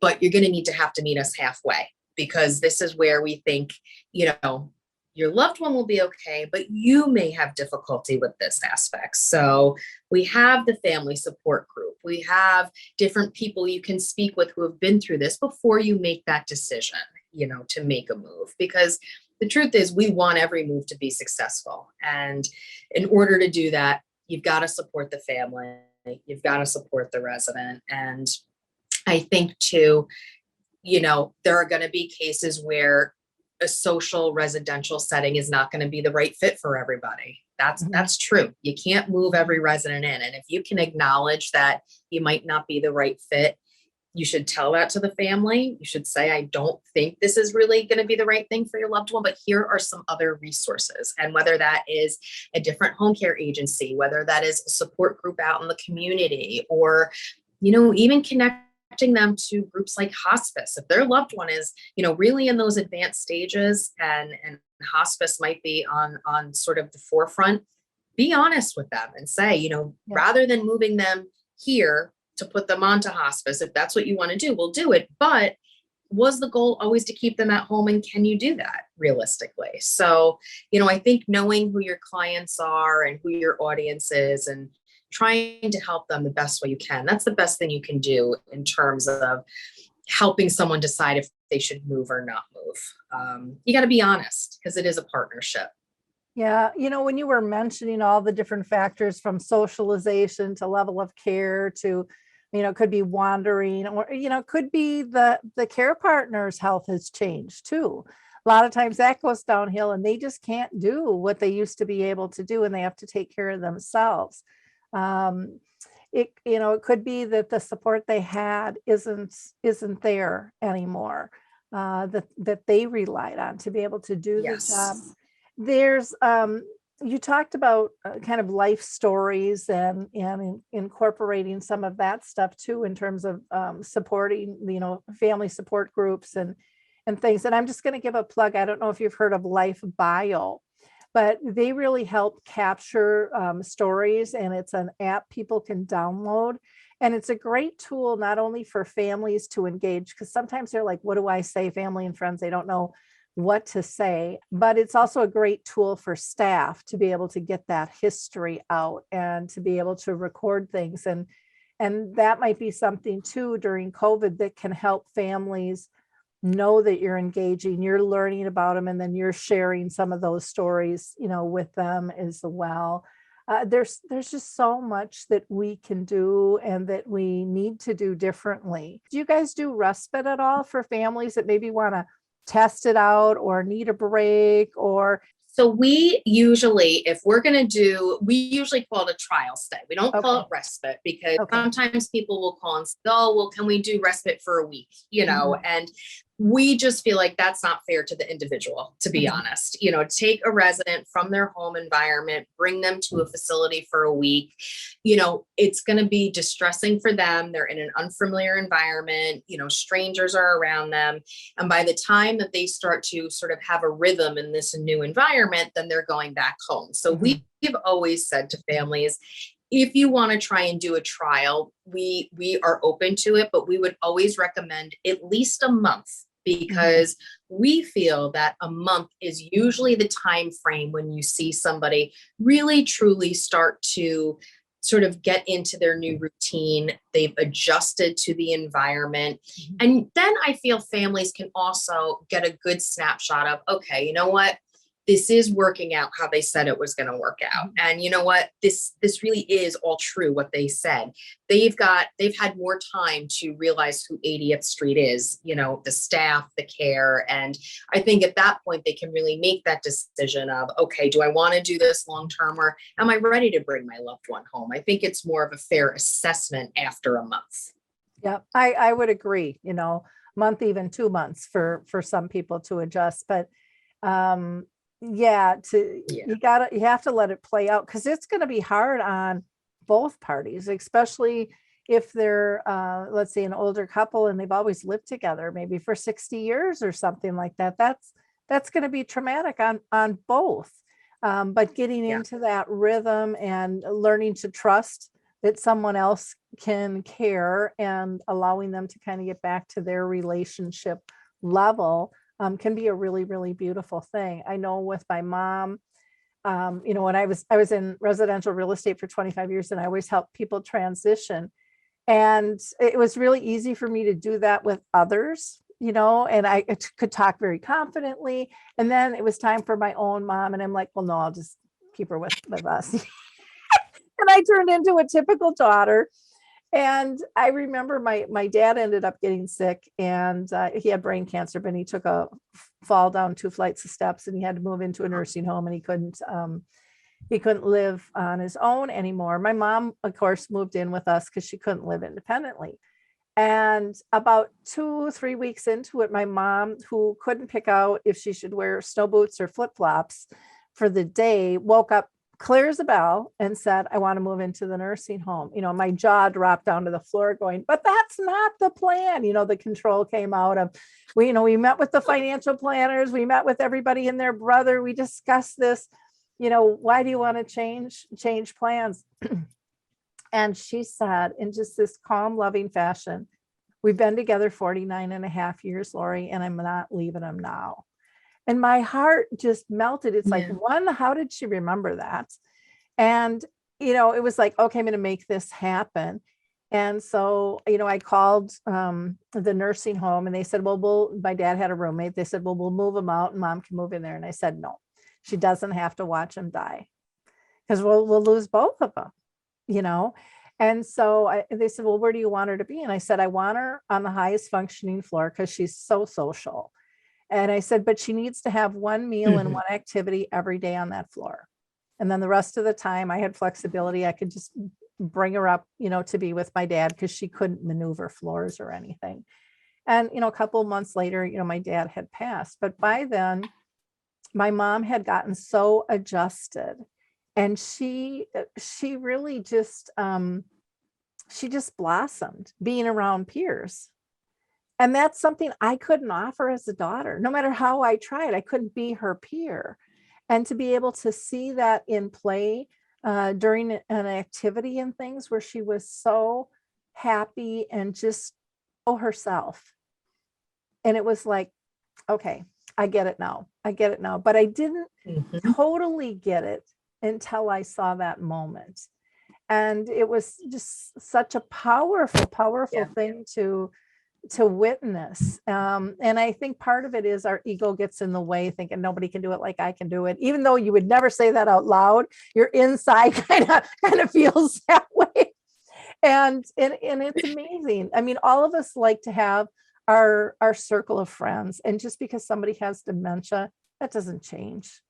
but you're going to need to have to meet us halfway, because this is where we think, your loved one will be okay, but you may have difficulty with this aspect. So we have the family support group. We have different people you can speak with who have been through this before you make that decision, to make a move, because the truth is we want every move to be successful. And in order to do that, you've got to support the family. You've got to support the resident. And I think too, there are going to be cases where a social residential setting is not going to be the right fit for everybody. That's true. You can't move every resident in. And if you can acknowledge that you might not be the right fit, you should tell that to the family. You should say, I don't think this is really going to be the right thing for your loved one, but here are some other resources. And whether that is a different home care agency, whether that is a support group out in the community, or, even connecting them to groups like hospice. If their loved one is, really in those advanced stages and hospice might be on sort of the forefront, be honest with them and say, rather than moving them here to put them onto hospice, if that's what you want to do, we'll do it. But was the goal always to keep them at home? And can you do that realistically? So, I think knowing who your clients are and who your audience is and trying to help them the best way you can, that's the best thing you can do in terms of helping someone decide if they should move or not move. You got to be honest, because it is a partnership. Yeah. When you were mentioning all the different factors from socialization to level of care to, could be wandering, or, could be the care partner's health has changed too. A lot of times that goes downhill and they just can't do what they used to be able to do, and they have to take care of themselves. It could be that the support they had isn't there anymore, that they relied on to be able to do the job. There's you talked about kind of life stories and incorporating some of that stuff too, in terms of supporting, family support groups and things. And I'm just going to give a plug. I don't know if you've heard of Life Bio, but they really help capture stories, and it's an app people can download. And it's a great tool, not only for families to engage, because sometimes they're like, what do I say, family and friends, they don't know what to say, but it's also a great tool for staff to be able to get that history out and to be able to record things. And that might be something too during COVID that can help families know that you're engaging, you're learning about them, and then you're sharing some of those stories, with them as well. There's just so much that we can do and that we need to do differently. Do you guys do respite at all for families that maybe want to test it out or need a break? Or So we usually, if we're going to do, we usually call it a trial stay. We don't call it respite because sometimes people will call and say, oh, well, can we do respite for a week? And we just feel like that's not fair to the individual, to be honest. Take a resident from their home environment, bring them to a facility for a week. It's going to be distressing for them. They're in an unfamiliar environment, strangers are around them. And by the time that they start to sort of have a rhythm in this new environment, then they're going back home. So we've always said to families, if you want to try and do a trial, we are open to it, but we would always recommend at least a month, because we feel that a month is usually the time frame when you see somebody really truly start to sort of get into their new routine. They've adjusted to the environment. And then I feel families can also get a good snapshot of, okay, you know what? This is working out how they said it was going to work out. And you know what? This really is all true what they said. They've had more time to realize who 80th Street is, the staff, the care. And I think at that point, they can really make that decision of, okay, do I want to do this long-term, or am I ready to bring my loved one home? I think it's more of a fair assessment after a month. Yeah, I would agree, month, even 2 months for some people to adjust, but you have to let it play out, because it's going to be hard on both parties, especially if they're let's say an older couple and they've always lived together maybe for 60 years or something like that. That's going to be traumatic on both, but getting into that rhythm and learning to trust that someone else can care and allowing them to kind of get back to their relationship level can be a really, really beautiful thing. I know with my mom, when I was in residential real estate for 25 years, and I always helped people transition. And it was really easy for me to do that with others, and I could talk very confidently. And then it was time for my own mom. And I'm like, well, no, I'll just keep her with us. And I turned into a typical daughter. And I remember my dad ended up getting sick, and he had brain cancer, but he took a fall down 2 flights of steps, and he had to move into a nursing home, and he couldn't live on his own anymore. My mom, of course, moved in with us because she couldn't live independently. And about 2-3 weeks into it, my mom, who couldn't pick out if she should wear snow boots or flip-flops for the day, woke up clear as a bell and said, I want to move into the nursing home. My jaw dropped down to the floor going, but that's not the plan. The control came out of, we met with the financial planners. We met with everybody and their brother. We discussed this, why do you want to change plans? And she said, in just this calm, loving fashion, we've been together 49 and a half years, Lori, and I'm not leaving him now. And my heart just melted. It's like, one, how did she remember that? And, it was like, okay, I'm going to make this happen. And so, I called the nursing home, and they said, well, my dad had a roommate. They said, well, we'll move him out and mom can move in there. And I said, no, she doesn't have to watch him die, because we'll lose both of them, And so they said, well, where do you want her to be? And I said, I want her on the highest functioning floor because she's so social. And I said, but she needs to have one meal and one activity every day on that floor. And then the rest of the time I had flexibility. I could just bring her up, to be with my dad, because she couldn't maneuver floors or anything. And, a couple of months later, my dad had passed. But by then, my mom had gotten so adjusted, and she really just, she just blossomed being around peers. And that's something I couldn't offer as a daughter. No matter how I tried, I couldn't be her peer. And to be able to see that in play during an activity and things where she was so happy and just herself. And it was like, okay, I get it now. I get it now. But I didn't Mhm. totally get it until I saw that moment. And it was just such a powerful Yeah. thing to witness. And I think part of it is our ego gets in the way, thinking nobody can do it like I can do it. Even though you would never say that out loud, your inside kind of feels that way. And it's amazing. I mean, all of us like to have our circle of friends. And just because somebody has dementia, that doesn't change.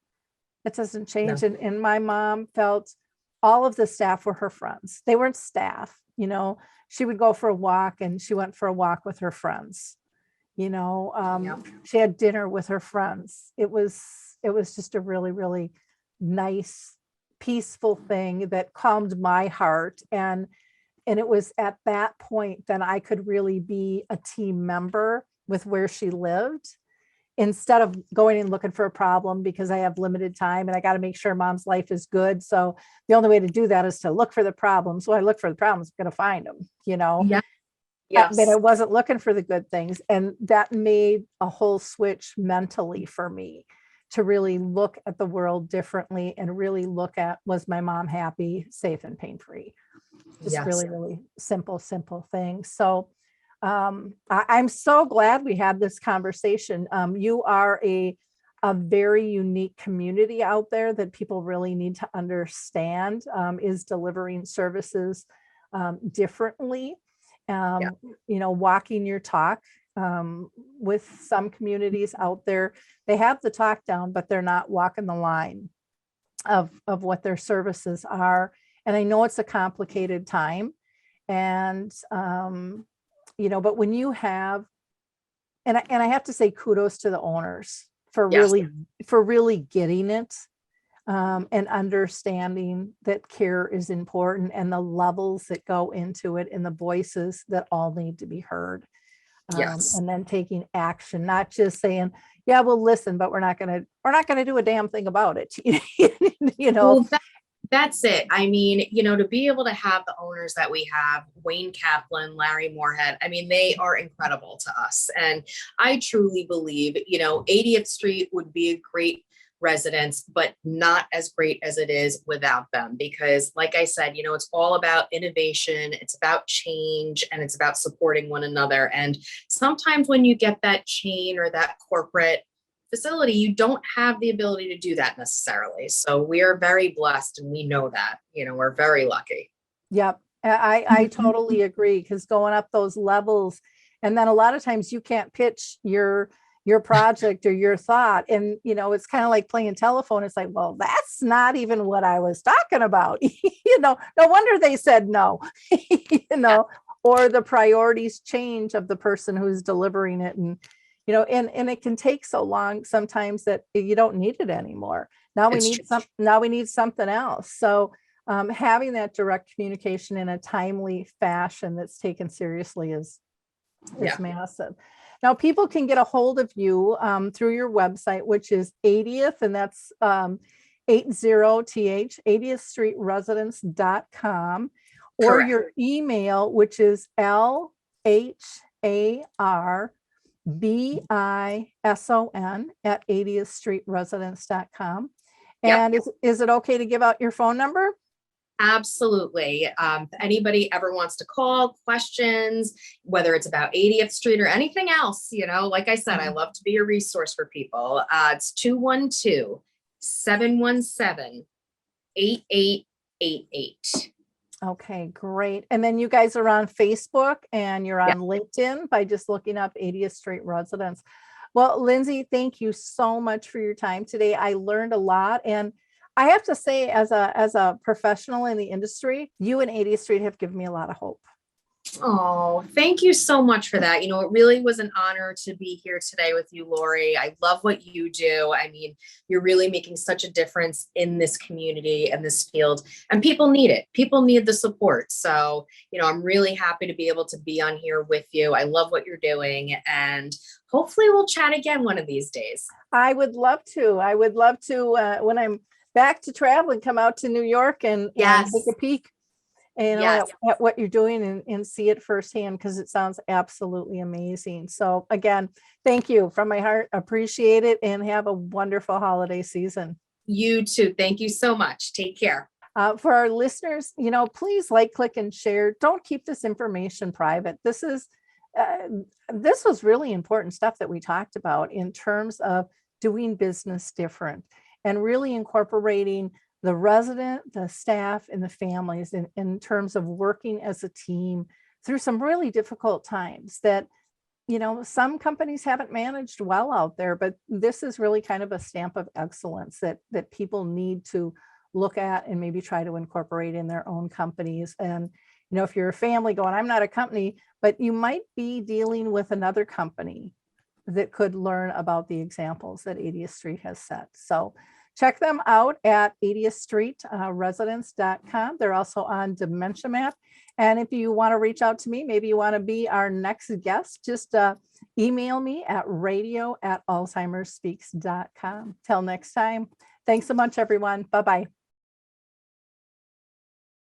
It doesn't change. No. And my mom felt all of the staff were her friends. They weren't staff, she would go for a walk and she went for a walk with her friends. Yep. She had dinner with her friends. It was just a really, really nice, peaceful thing that calmed my heart. And it was at that point that I could really be a team member with where she lived, instead of going and looking for a problem because I have limited time and I got to make sure mom's life is good. So the only way to do that is to look for the problems. So I look for the problems, I'm going to find them, Yeah. but I Yes. wasn't looking for the good things. And that made a whole switch mentally for me to really look at the world differently and really look at, was my mom happy, safe, and pain-free? Just Yes. really, really simple things. So I'm so glad we had this conversation. You are a very unique community out there that people really need to understand, is delivering services differently. Yeah. Walking your talk. With some communities out there, they have the talk down, but they're not walking the line of what their services are. And I know it's a complicated time. And but when you have, and I have to say kudos to the owners for Yes. really getting it, and understanding that care is important and the levels that go into it and the voices that all need to be heard. Yes. And then taking action, not just saying, yeah, we'll listen, but we're not gonna do a damn thing about it. Well, that's it. I mean, to be able to have the owners that we have, Wayne Kaplan, Larry Moorhead, I mean, they are incredible to us. And I truly believe, 80th Street would be a great residence, but not as great as it is without them. Because like I said, it's all about innovation, it's about change, and it's about supporting one another. And sometimes when you get that chain or that corporate facility, you don't have the ability to do that necessarily. So we are very blessed, and we know that, we're very lucky. Yep. I totally agree, because going up those levels, and then a lot of times you can't pitch your project or your thought. And, it's kind of like playing telephone. It's like, well, that's not even what I was talking about. No wonder they said no, or the priorities change of the person who's delivering it. And, and it can take so long sometimes that you don't need it anymore. Now we need something else. So having that direct communication in a timely fashion that's taken seriously is massive. Now, people can get a hold of you through your website, which is 80th, and that's 80th, 80thstreetresidence.com, or Correct. your email, which is LHARBISON@80thstreetresidence.com. And is it okay to give out your phone number? Absolutely. If anybody ever wants to call, questions, whether it's about 80th Street or anything else, like I said, I love to be a resource for people. It's 212-717-8888. Okay, great. And then you guys are on Facebook and you're on LinkedIn by just looking up 80th Street Residence. Well, Lindsey, thank you so much for your time today. I learned a lot. And I have to say, as a professional in the industry, you and 80th Street have given me a lot of hope. Oh, thank you so much for that. It really was an honor to be here today with you, Lori. I love what you do. I mean, you're really making such a difference in this community and this field, and people need it. People need the support. So, I'm really happy to be able to be on here with you. I love what you're doing, and hopefully we'll chat again one of these days. I would love to. When I'm back to travel and come out to New York and take a peek Yes. at what you're doing and see it firsthand, because it sounds absolutely amazing. So again, thank you from my heart. Appreciate it, and have a wonderful holiday season. You too. Thank you so much. Take care. For our listeners, please like, click, and share. Don't keep this information private. This was really important stuff that we talked about in terms of doing business different and really incorporating the resident, the staff, and the families in terms of working as a team through some really difficult times that, some companies haven't managed well out there, but this is really kind of a stamp of excellence that people need to look at and maybe try to incorporate in their own companies. And, if you're a family going, I'm not a company, but you might be dealing with another company that could learn about the examples that 80th Street has set. So check them out at 80thstreetresidents.com. They're also on Dementia Map. And if you want to reach out to me, maybe you want to be our next guest, just email me at radio@alzheimerspeaks.com. Till next time. Thanks so much, everyone. Bye-bye.